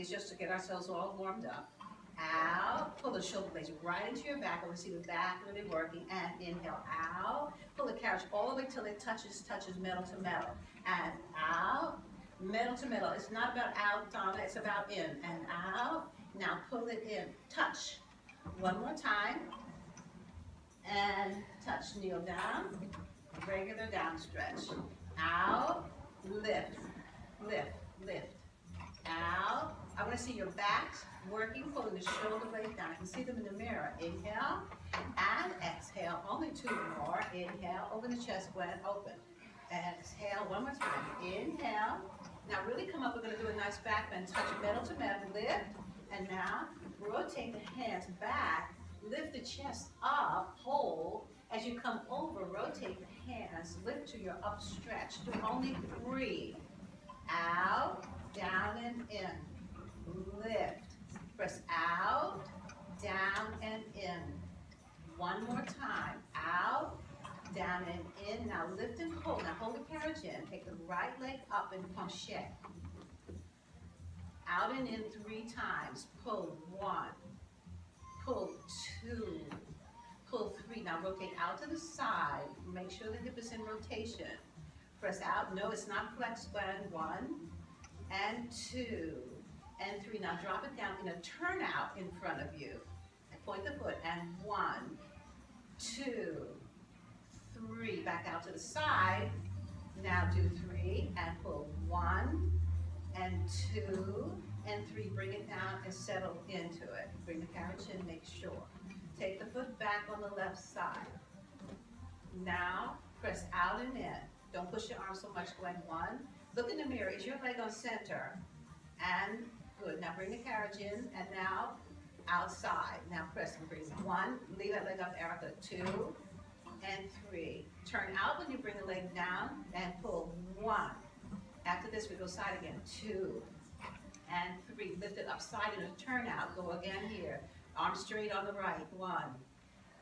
Pilates just to get ourselves all warmed up. Out, pull the shoulder blades right into your back. I want to see the back really working. And inhale, out. Pull the carriage all the way till it touches metal to metal. And out, metal to metal. It's not about out, Donna, it's about in. And out. Now pull it in, touch. One more time. And touch, kneel down. Regular down stretch. Out, lift, lift, lift. Out. I want to see your backs working, pulling the shoulder blades down. I can see them in the mirror. Inhale and exhale. Only 2 more. Inhale, open the chest, wide open. Exhale, one more time. Inhale. Now really come up. We're going to do a nice back bend. Touch metal to metal. Lift. And now rotate the hands back. Lift the chest up. Hold. As you come over, rotate the hands. Lift to your up stretch. Do only 3. Out, down and in. Lift. Press out, down and in. One more time. Out, down and in. Now lift and hold. Now hold the carriage in. Take the right leg up and penché. Out and in 3 times. Pull 1. Pull 2. Pull 3. Now rotate out to the side. Make sure the hip is in rotation. Press out. No, it's not flex bend. 1 and 2 and 3. Now drop it down in a turnout in front of you. And point the foot. And 1, 2, 3. Back out to the side. Now do 3 and pull 1 and 2 and 3. Bring it down and settle into it. Bring the carriage in. Make sure. Take the foot back on the left side. Now press out and in. Don't push your arms so much. Going 1. Look in the mirror. Is your leg on center? And good. Now bring the carriage in, and now outside. Now press and bring 1. Leave that leg up, Erica. 2 and 3. Turn out when you bring the leg down and pull 1. After this, we go side again. 2 and 3. Lift it up side in a turnout. Go again here. Arms straight on the right. 1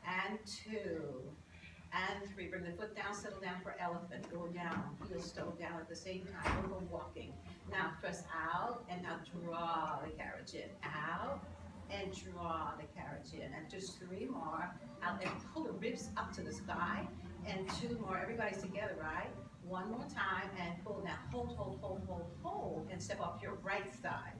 and 2 and 3. Bring the foot down, settle down for elephant. Go down, heels toe down at the same time. We'll go walking. Now press out and now draw the carriage in. Out and draw the carriage in. And just 3 more. Out and pull the ribs up to the sky. And 2 more. Everybody's together, right? 1 more time and pull. Now hold, hold, hold, hold, hold. And step off your right side.